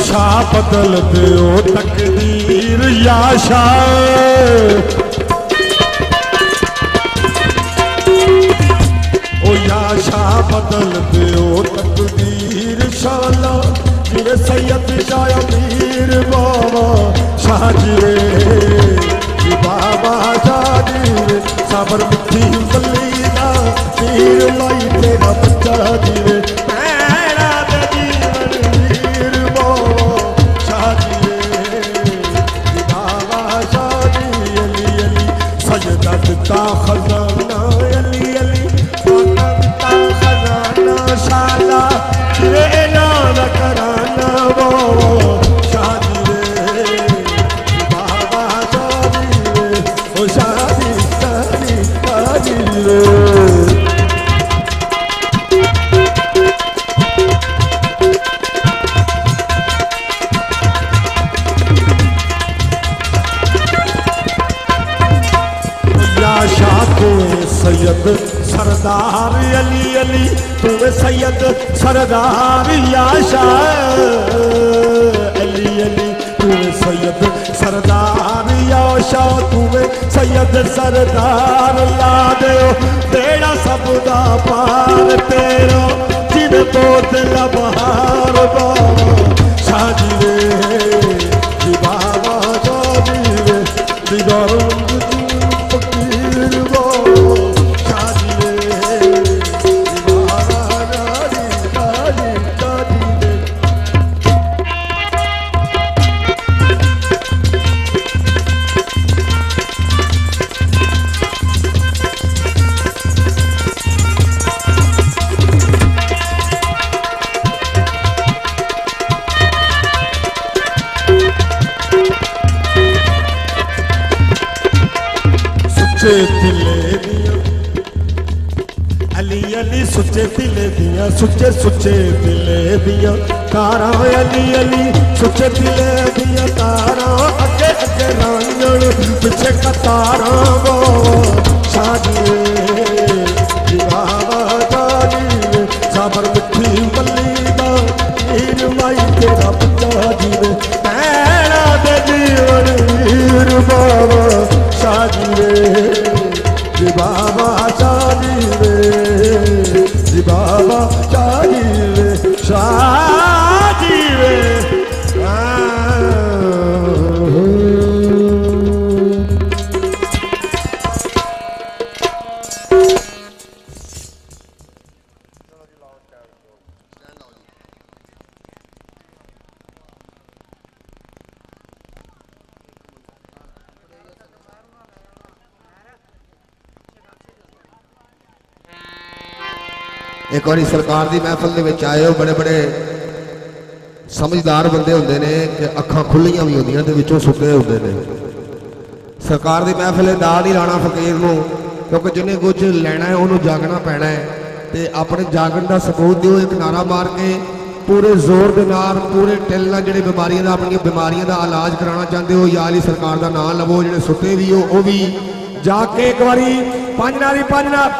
शाह बदल दो तकदीर या शाह, ओ या शाह बदल दो तकदीर शाला जिवे सैयद शाह अमीर बाबा शाह जिवे बाबा शाह जिवे साबर मिठी बल्ली दा तीर लाई तेरा बच्चा जिवे पैड़ा दे जीवन वीर बाबा शाह जिवे बाबा शाह जी अली अली सजदा दिता खजाना अली अली दिता खजाना शाला जिवे ऐलान कराना वो शाह जिवे बाबा शाह जिवे ओ शाह जी शाह जिवे। सैयद सरदार अली अली तुम्हें सैयद सरदार या शाह अली अली तुम्हें सैयद सरदार या शाह तुम्हें सैयद सरदार ला दो तेरा सबदा पार तेरा जिन बोतल बहार बाबा शाह जिवे बाबा शाह जिवे दिगार अली अली सुचे दिले दिया सुचे सुचे दिले दिया तारा अली अली सुचे दिले दिया तारा अगे अगे रांझण पिछे कतारा वो शाह जिवे बाबा शाह जिवे साबर मिठी बल्ली दा हीर माई तेरा बच्चा जिवे पैड़ा दे जीवन वीर बाबा शाह जिवे बाबा शाह जिवे बाबा शाह जिवे शाह जिवे। एक बार सरकार की महफिल के आए हो बड़े बड़े समझदार बंदे होंगे ने कि अखां खुलियां भी होंदियां ते विचों सुते होंदे ने। सरकार की महफिल दा नहीं लाना फकीर नूं क्योंकि जिन्हें कुछ लेना है उन्होंने जागना पैना है तो अपने जागण का सबूत दिओ एक नारा मार के पूरे जोर के नाल पूरे टिल नाल जिहड़े बीमारियां दा अपनी बीमारियां का इलाज कराना चाहते हो या अली सरकार का नाम लवो जिहड़े सुते भी हो वो भी जाके एक बारी पंजनारी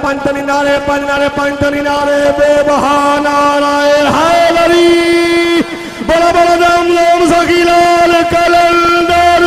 पंजतनी नारे पंजतनी नारे बेबहा नाराए हैदरी बड़ा बड़ा नाम लोम सखीलाल कलंदर।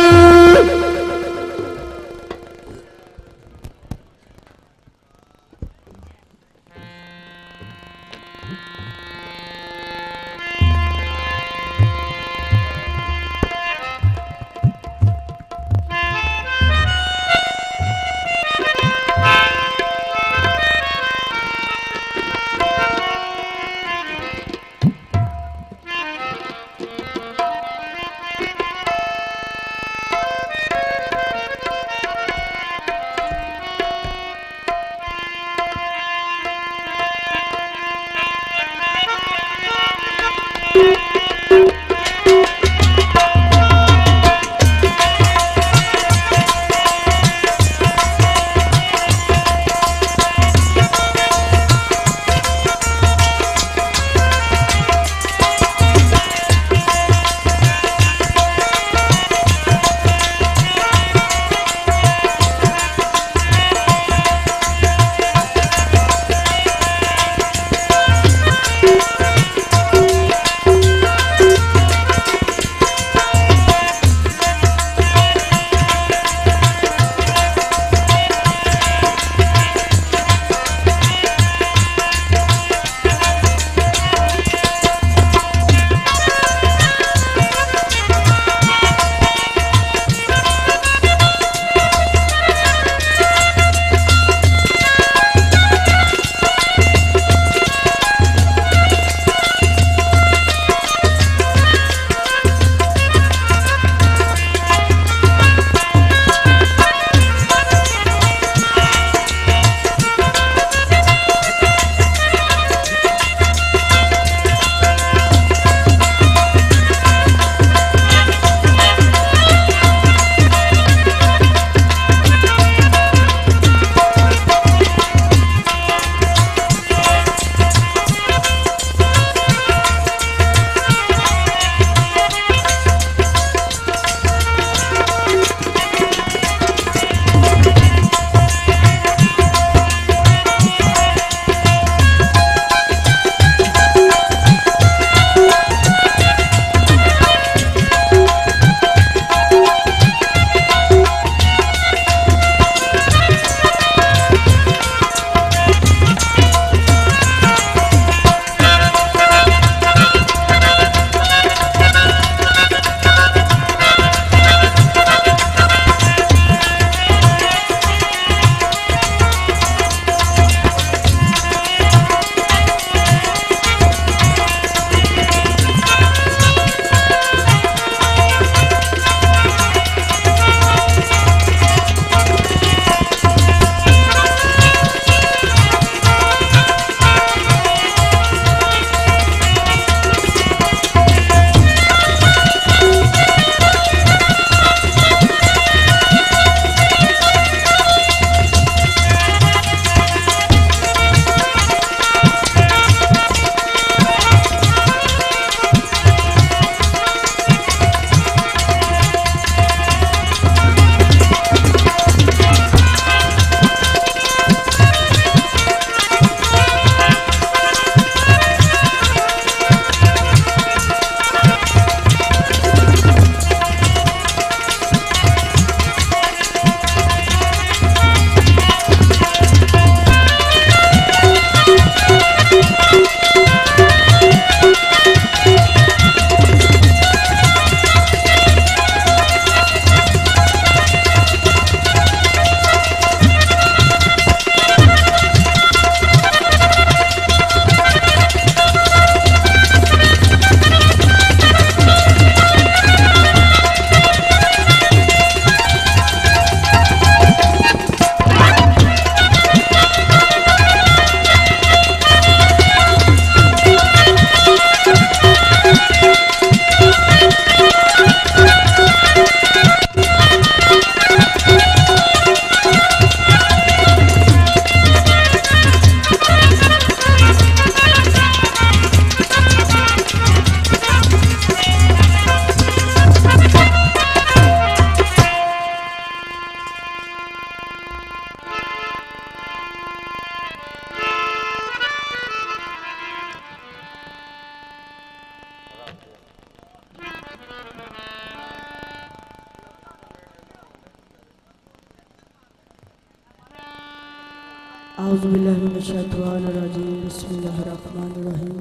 औज़ुबिल्लाहिमिनश्शैतानिर्रजीम बिस्मिल्लाहिर्रहमानिर्रहीम।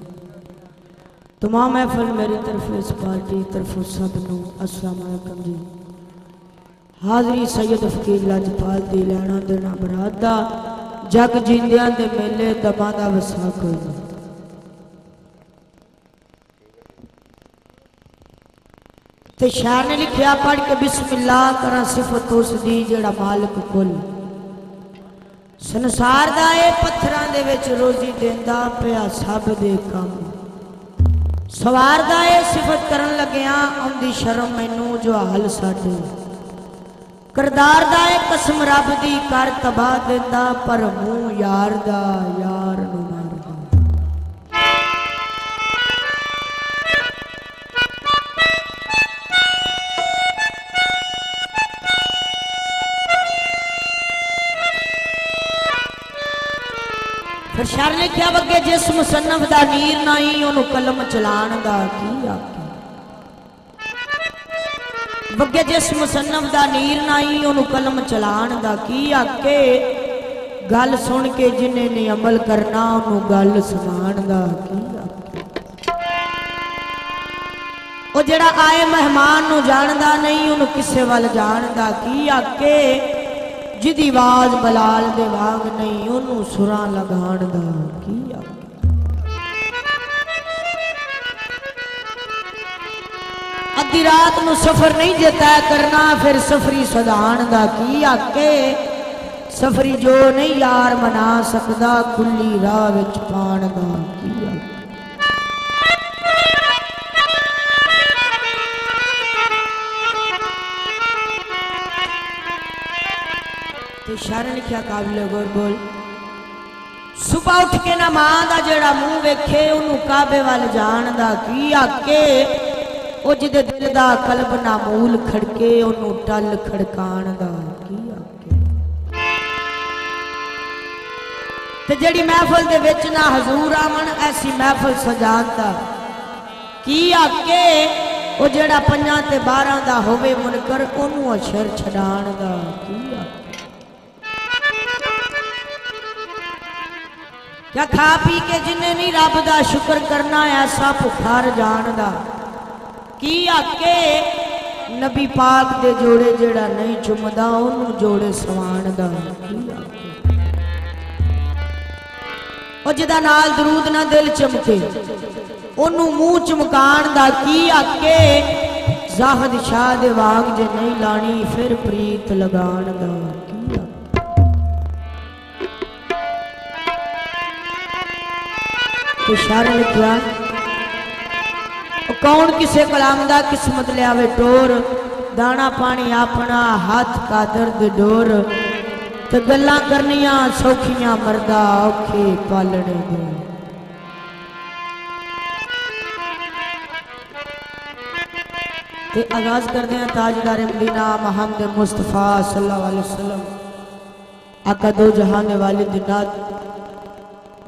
तमाम महफिल मेरी तरफ इस पार्टी तरफ सब नू अस्सलाम वालेकुम जी। हाज़री सैयद फकीर लजपाल दी लैना देना बरात दा जग जिंदियां दे मेले दमा दा वसा कोई नहीं। ते शायर ने लिखिया पढ़ के बिस्मिल्लाह करा सिफत उस दी जेड़ा मालिक कुल संसार दा ए पत्थरां दे विच रोजी देंदा पिया सब दे काम सवार दा ए सिफत करन लगिया आउंदी शर्म मैनू जो हाल साडे करदार दा ए कसम रब दी कर तबाह देंदा पर मुंह यार दा यार नू मारदा। फिर शर ने क्या बगे जिस मुसन्नफ दा नीर नाई ओनू कलम चलान दा की आखे बगे जिस मुसन्नफ दा नीर नाई ओनू कलम चलान दा की आखे गल सुन के जिन्हें ने अमल करना ओनू गल समान दा की आखे ओ जेड़ा आए मेहमान नू जानदा नहीं ओनू किसे वाल जानदा की आखे जिदी आवाज बलाल दे वांग नहीं ओनू सुरां लगाण दा की आखे अद्धी रात नू सफर नहीं जे तय करना फिर सफरी सदान दा की आखे सफरी जो नहीं यार मना सकदा खुली राह विच पाण दा की आखे। शायर लिखिया काबिल गौर बोल सुबह उठ के ना मां दा जेड़ा मुंह वेखे ओनू काबे वाल जान दा की आके ओ जिदे दिल दा कल्ब ना मूल खड़के ओनू टल खड़कान दा की आके ते जेड़ी महफिल दे विच ना हजूर आवन ऐसी महफिल सजान दा की आके ओ जेड़ा 5 ते 12 दा होवे मुनकर ओनू अशर छडान दा की आके। क्या खा पी के जिन्हें नहीं रब दा शुक्र करना ऐसा भुखार जान दा की आके नबी पाक दे जोड़े जेड़ा नहीं चुमदा ओनू जोड़े सवान दा की आके ओ जिदा नाल दरूद ना दिल चमके ओनू मुंह चमकान दा की आके जाहिद शाह दे वांग जे नहीं लानी फिर प्रीत लगान दा की आके। तो शायर लिखिया कौन किसे कलाम दा किस्मत लियावे टोर दाना पानी अपना हाथ का दर्द डोर ते गल्लां करनियां सौखियां मरदा औखे पालने दे। ते आगाज करते हैं ताजदार मदीना मोहम्मद मुस्तफा सल्लल्लाहु अलैहि वसल्लम आका दो जहान वाले दिनात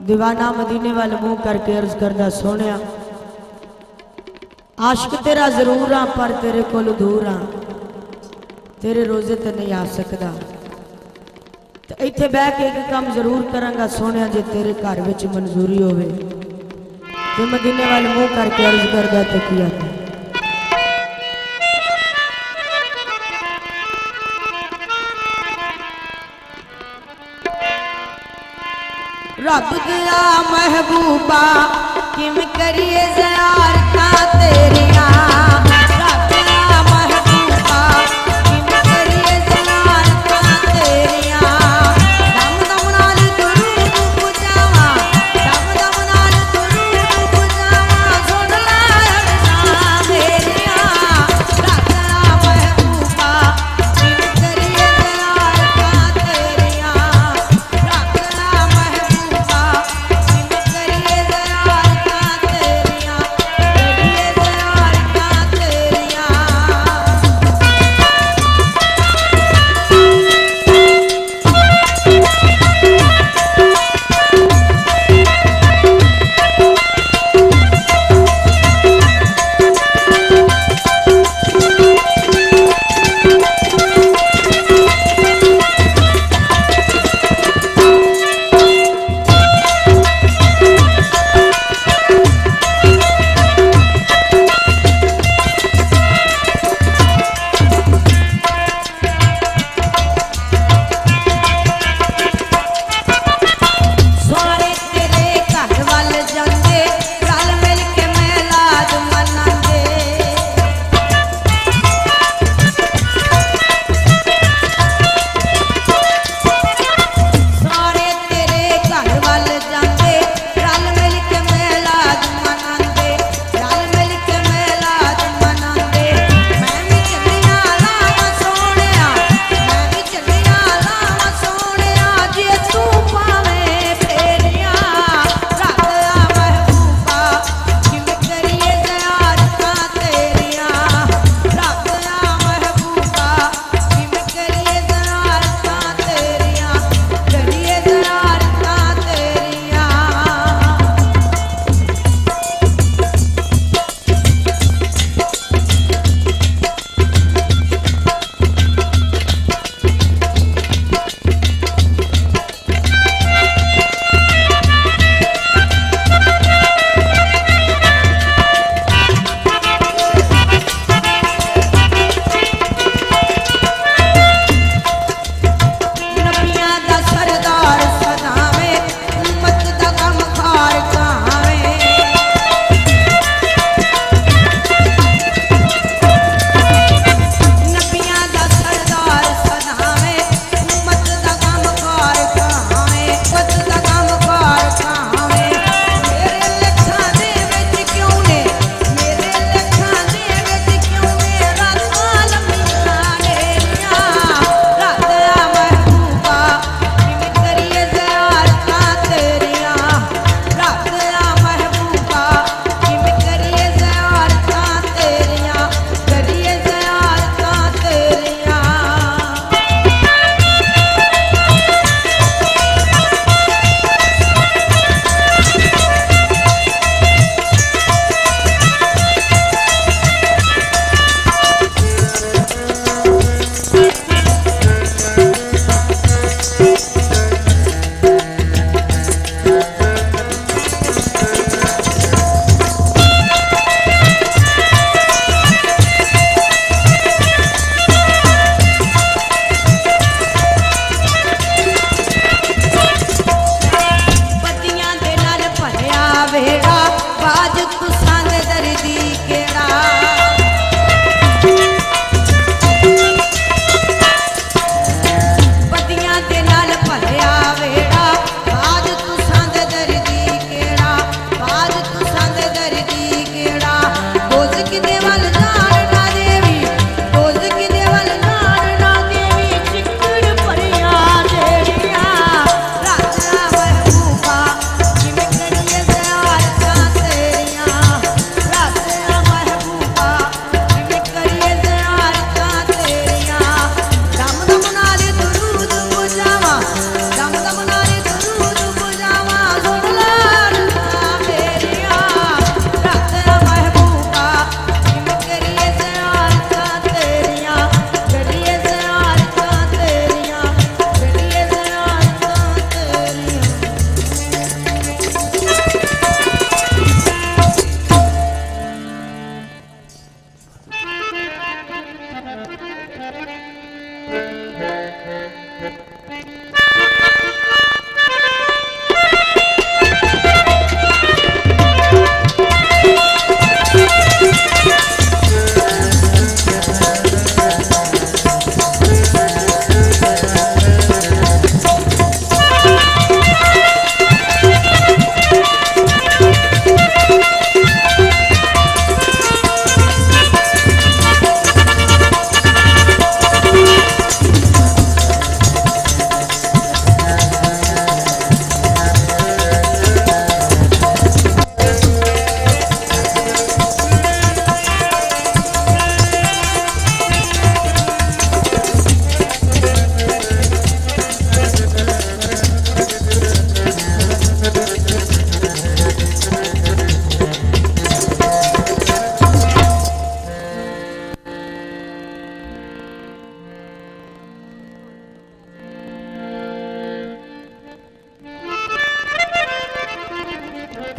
दीवाना मदीने वाल मुंह करके अर्ज करदा सोने आशिक तेरा जरूर हाँ पर तेरे कोल दूर हाँ तेरे रोजे ते नहीं आ सकदा ते इत्थे बह के एक काम जरूर करांगा सोने जे तेरे घर विच मंजूरी होवे ते मदीने वाल मुंह करके अर्ज करदा ते किया रब दिया महबूबा किम करिए ज़ियारता तेरिया रब दिया महबूबा किम करिए ज़ियारता तेरिया दम दम नाल दुरूद पुजावा दम दम नाल दुरूद पुजावा सुन ला अरज़ां मेरिया रब दिया महबूबा किम करिए ज़ियारता तेरिया रब दिया महबूबा किम करिए ज़ियारता तेरिया करिए ज़ियारता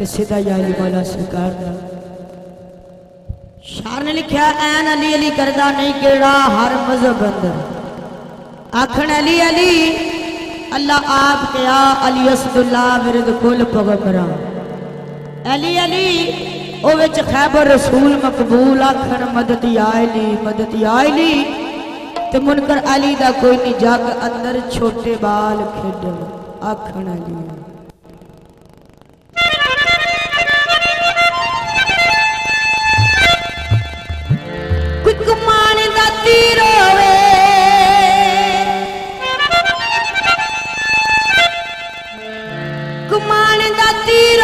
ते सीधा याली मौला सरकार दा शार ने लिखा ऐन अली अली करदा नहीं केड़ा हर मजहब अंदर आखन अली अली अल्लाह आप क्या अली असदुल्ला विरद कुल पैगंबरां अली अली ओ विच खैबर रसूल मकबूल आखन मदद आयली ते मुनकर अली दा कोई नहीं जग अंदर छोटे बाल खेडन आखन अली कोई कमान दा तीर होवे कमान दा तीर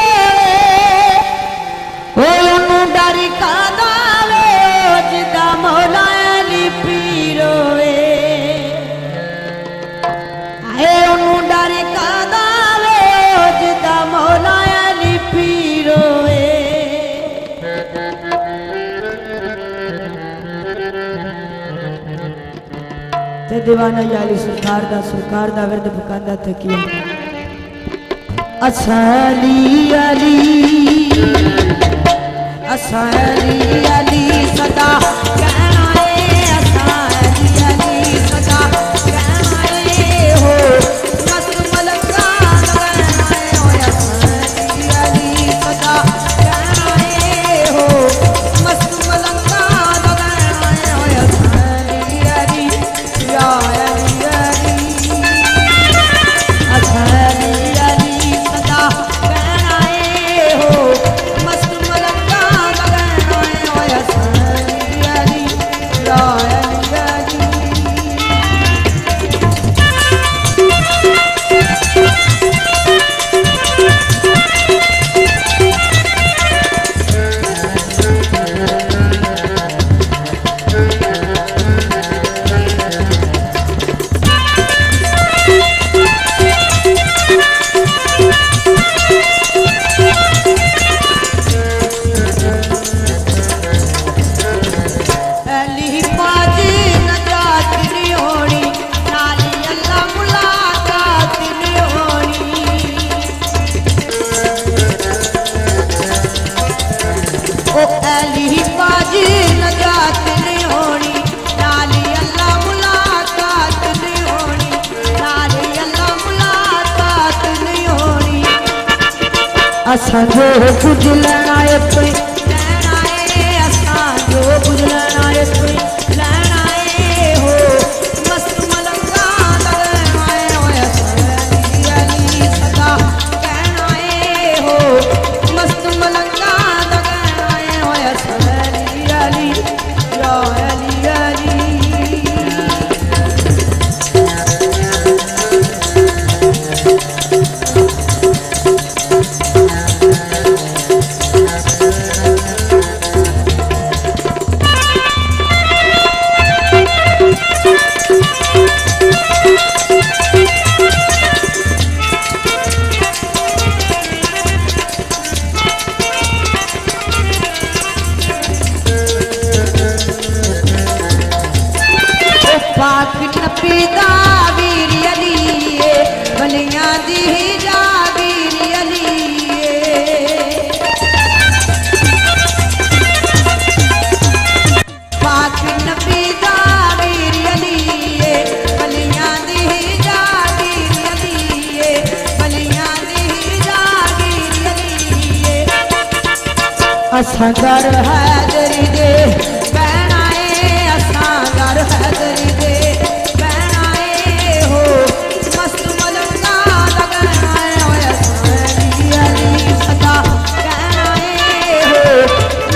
होवे डर कादा वे जिदा मौला अली पीर होवे आए ओनू डर कादा वे जिदा मौला अली पीर होवे ते दीवाना याली सरकार दा विरद पकांदा ते की असली अली सदा कहना है असली अली सदा कहना है हो मस्त मलका कहना है ओ असली अली सदा कहना है हो मस्त मलका कहना है ओ असली अली या अली असली अली सदा कहना है हो मस्त मलका कहना है ओ असली अली या अली अली पाजी नजात नहीं होनी नाली अल्लाह मुलाकात नहीं होनी ओ अली पाजी नजात नहीं होनी नाली अल्लाह मुलाकात नहीं होनी नाली अल्लाह मुलाकात नहीं होनी असा जो कुछ लेना है कोई लेना है असा जो कुछ लेना है कोई लेना है हो मस्त मलका लगना है ओ असली अली सदा कहना है हो मस्त मलका लगना है ओ असली अली या अली अली पाक नबी दा वीर अली बलियां दी जागीर अली पाक नबी दा वीर अली बलियां दी जागीर अली बलियां दी जागीर अली असां दर हैदरी दे कहना है असां दर हैदरी दे कहना है हो मस्त मलका लगना है ओ असली अली सदा कहना है हो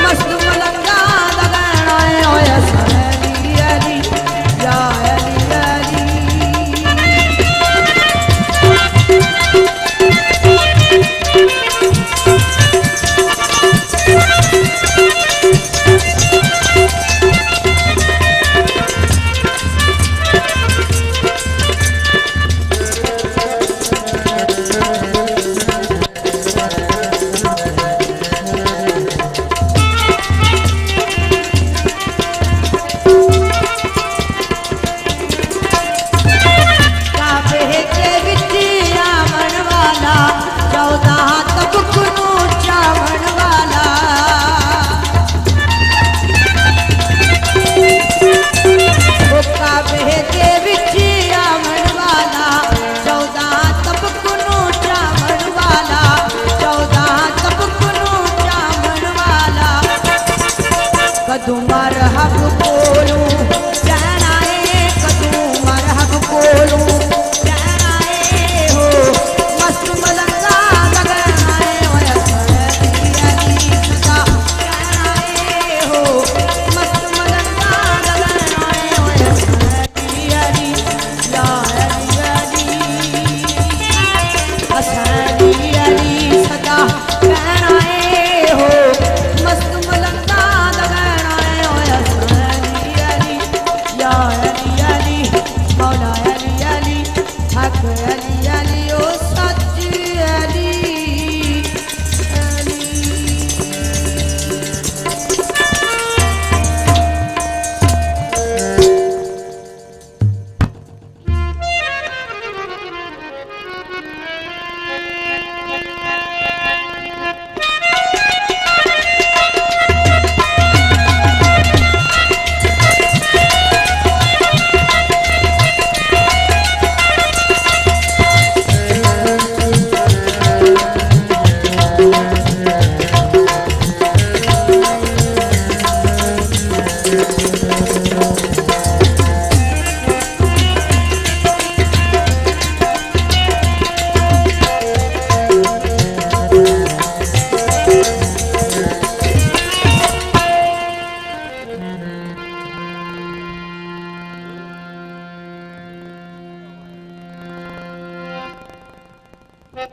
मस्त मलका लगना है ओ असली अली या अली अली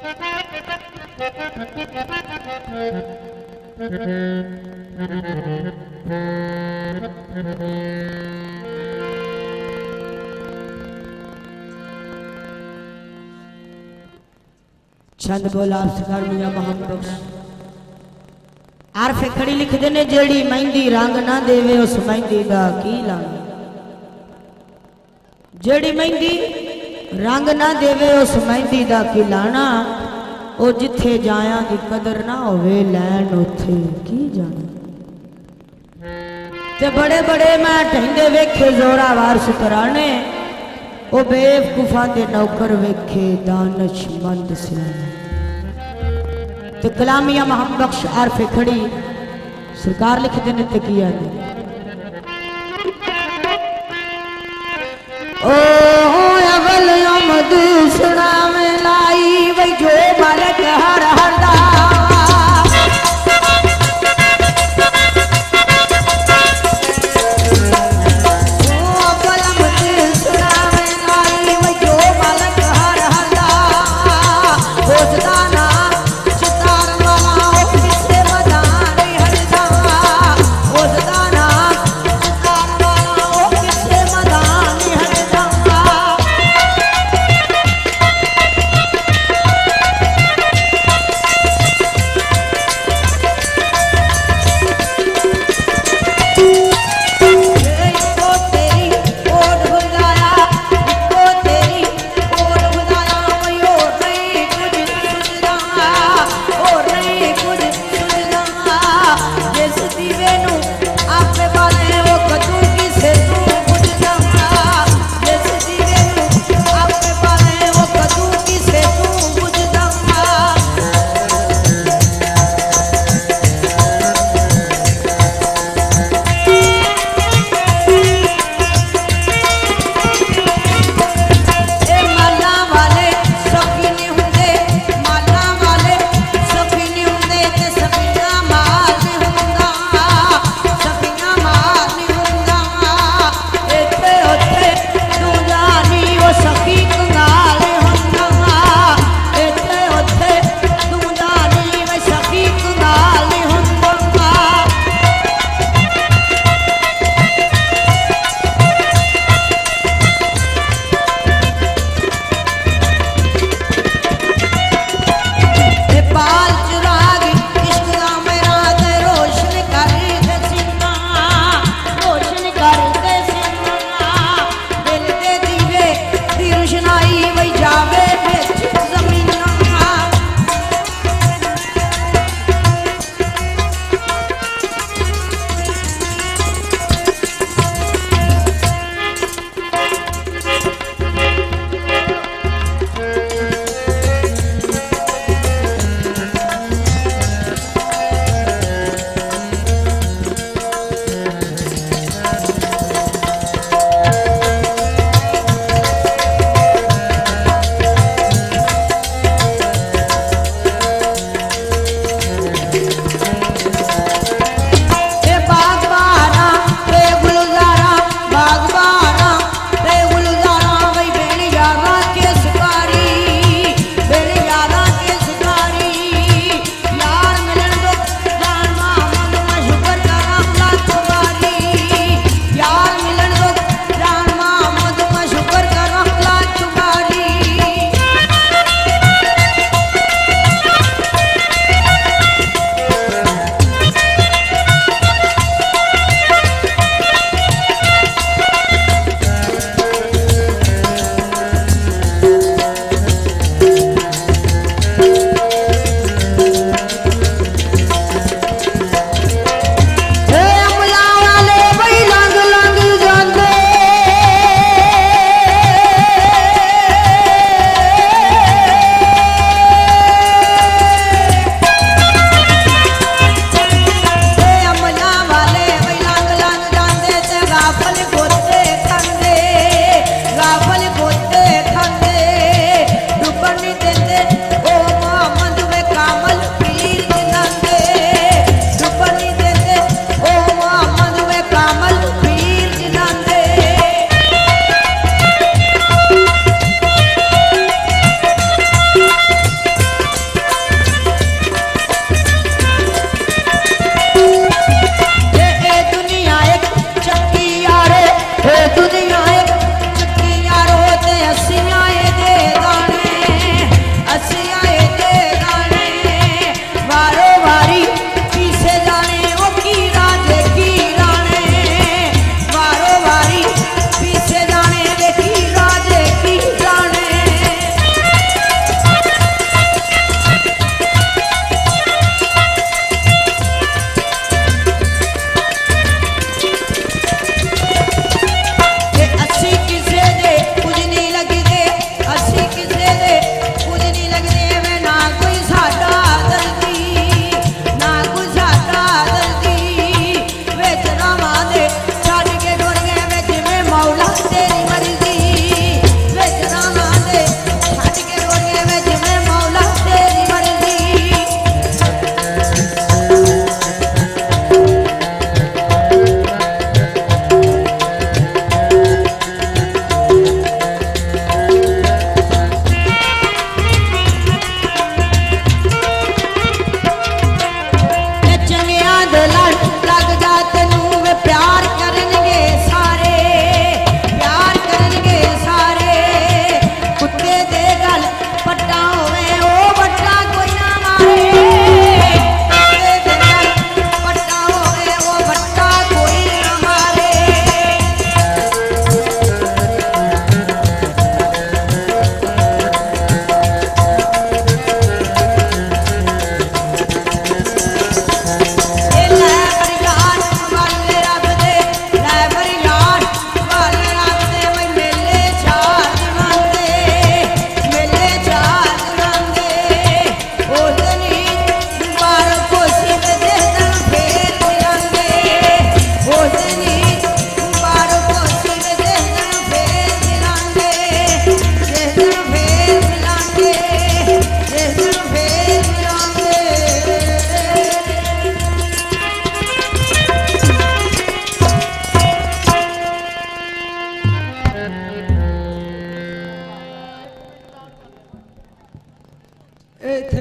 छंद बोला सरकार मियां मोहम्मद बख्श आरफे खड़ी लिखते ने जेड़ी मेहंदी रंग ना देवे उस मेहंदी दा की लाना जेड़ी मेहंदी रंग ना देवे उस मेहंदी दा की लाना ओ जिथे जाया दी कदर ना होवे लैन उथे की जाना ते बड़े बड़े मैं ढंगे वेखे जोरावार सुतराने ओ बेवकूफा दे नौकर वेखे दानशमंद सियाने ते कलामिया मोहम्मद बख्श आरफे खड़ी सरकार लिखते ने ते किया ने ओ अवल अमद सुना में लाई वही जो मालिक हर हरदा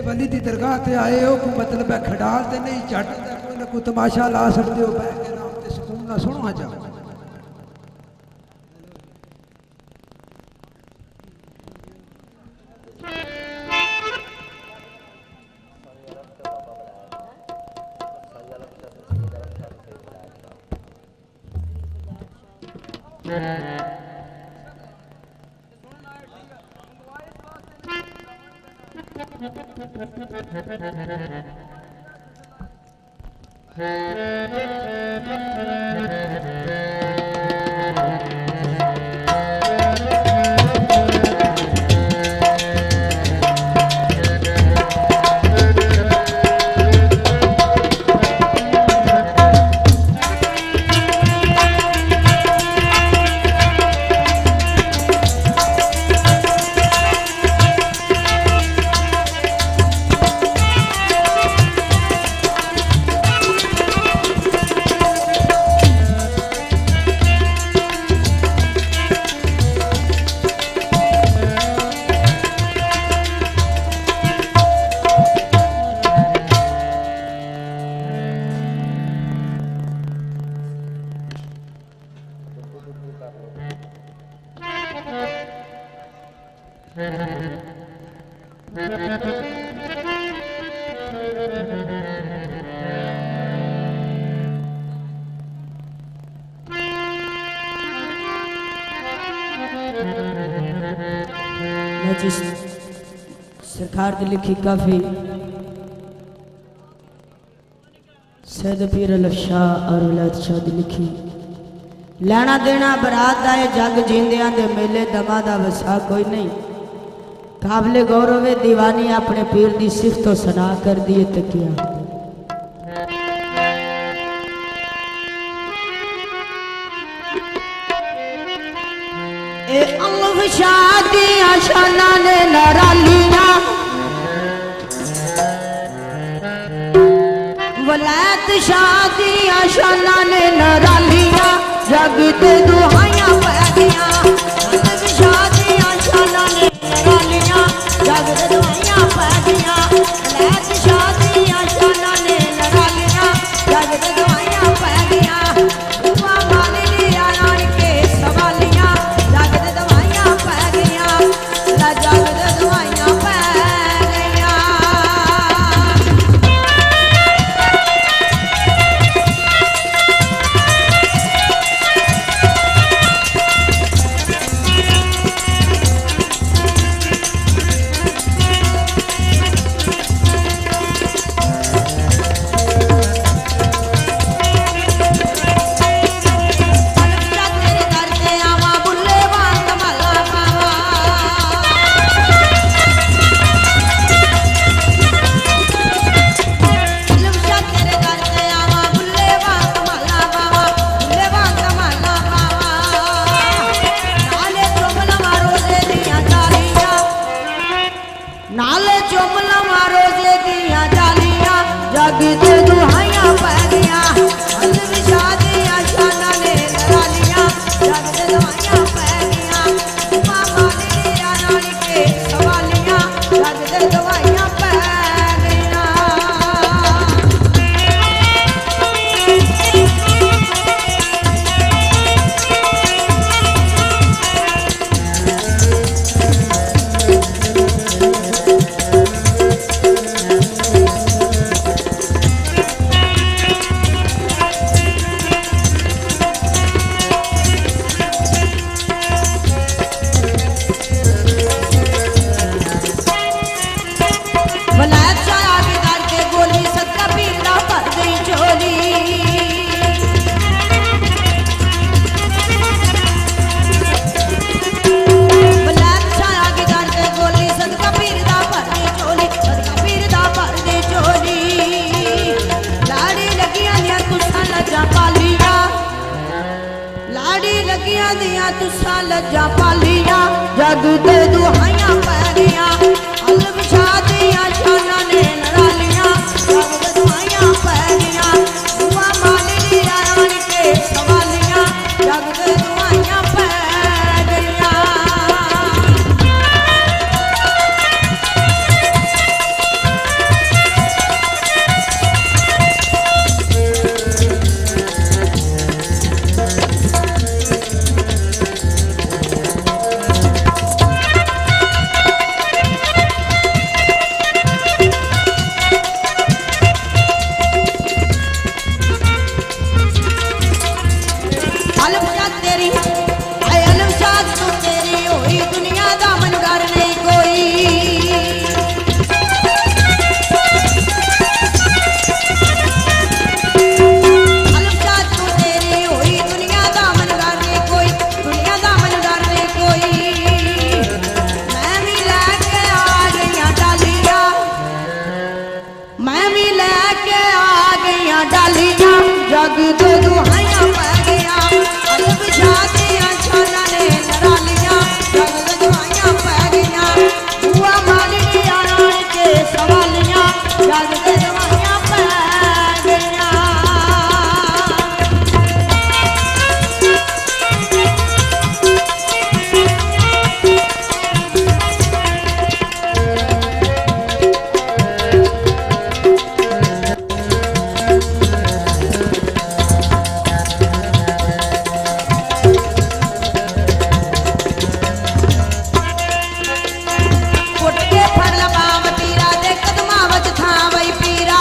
वली की दरगाह से आए हो कोई मतलब है खडाल ते नहीं झट कोई ना कोई तमाशा ला सकते हो बह के आराम ते सुकून ना सुनो आ जाओ जिस सरकार की लिखी काफी सैयद पीर अली शाह और विलायत शाह की लिखी लैना देना बरात आए जग जींदियां दे मेले दमा दा वसा कोई नहीं काबले गौरव दीवानी अपने पीर दी सिफत तो सना कर दिए तकिया शादियां शाना ने नरालियां वलायत शादियां शाना ने नरालियां जग ते दुहाइयां पै गईयां शादियां शाना ने नरालियां जग ते दुहाइयां पै गईयां वलायत शादियां शाना ने नरालियां जग ते दुहाइयां पै गईयां दुआ माली आनान के सवालियां जग ते दुहाइयां पै गईयां ला जग ते दुहाइयां पै गईयां तुसा लज्जा पालिया जग दे दुहाइयां पैरिया अलग शादियां शाना ने नरालियां जग दे दुहाइयां पैरिया दुआ माली आरान के सवालियां जग दे दुहाइयां पैरिया ਤੇ ਦੁਹਾਈਆਂ ਪੈ ਗਈਆਂ ਅਲਮ ਸ਼ਾਹ ਦੀਆਂ ਸ਼ਾਨਾਂ ਨੇ ਨਰਾਲੀਆਂ ਜਗ ਤੇ ਦੁਹਾਈਆਂ ਪੈ ਗਈਆਂ ਬੂਆ ਮਾਲਕੀ ਆਣ ਕੇ ਸਵਾਲੀਆਂ ਜਗ ਤੇ ਦੁਹਾਈਆਂ ਪੈ ਗਈਆਂ ਕੁੱਟ ਕੇ ਫੜ ਲਾ ਬਾਂਹ ਪੀਰਾ ਦੇ ਕਦਮਾਂ ਵਿੱਚ ਥਾਂ ਵਈ ਪੀਰਾ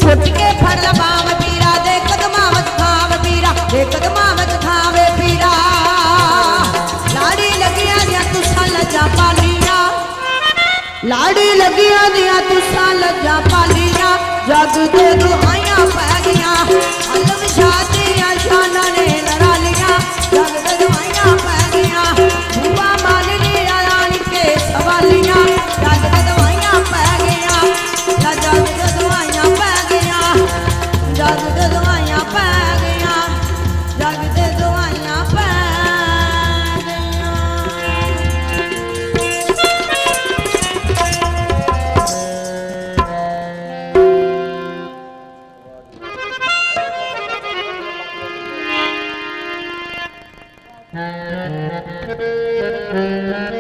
ਕੁੱਟ ਕੇ ਫੜ ਲਾ ਬਾਂਹ ਪੀਰਾ ਦੇ ਕਦਮਾਂ ਵਿੱਚ ਥਾਂ ਵੇ ਪੀਰਾ ਦੇ ਕਦਮਾਂ ਵਿੱਚ ਥਾਂ ਵੇ ਪੀਰਾ ਲਾੜੀ ਲੱਗੀਆਂ ਦੀਆਂ ਤੁਸਾਂ ਲੱਜਾਂ ਪਾਲੀਆਂ ਲਾੜੀ ਲੱਗੀਆਂ ਦੀਆਂ ਤੁਸਾਂ ਲੱਜਾਂ ਪਾਲੀਆਂ ਜਗ ਤੇ ਦੁਹਾਈਆਂ ਪੈ ਗਈਆਂ ਅਲਮ ਸ਼ਾਹ ਦੀਆਂ ਸ਼ਾਨਾਂ ਨੇ ਨਰਾਲੀਆਂ ਜਗ ਤੇ ਦੁਹਾਈਆਂ ਪੈ ਗਈਆਂ ਬੂਆ ਮਾਲਕੀ ਆਣ ਕੇ ਸਵਾਲੀਆਂ ਜਗ ਤੇ ਦੁਹਾਈਆਂ ਪੈ ਗਈਆਂ ਜਗ ਤੇ ਦੁਹਾਈਆਂ ਪੈ ਗਈਆਂ ਜਗ ਤੇ ਦੁਹਾਈਆਂ ਪੈ ਗਈਆਂ ਜਗ ਤੇ ਦੁਹਾਈਆਂ ਪੈ ਗਈਆਂ Thank you.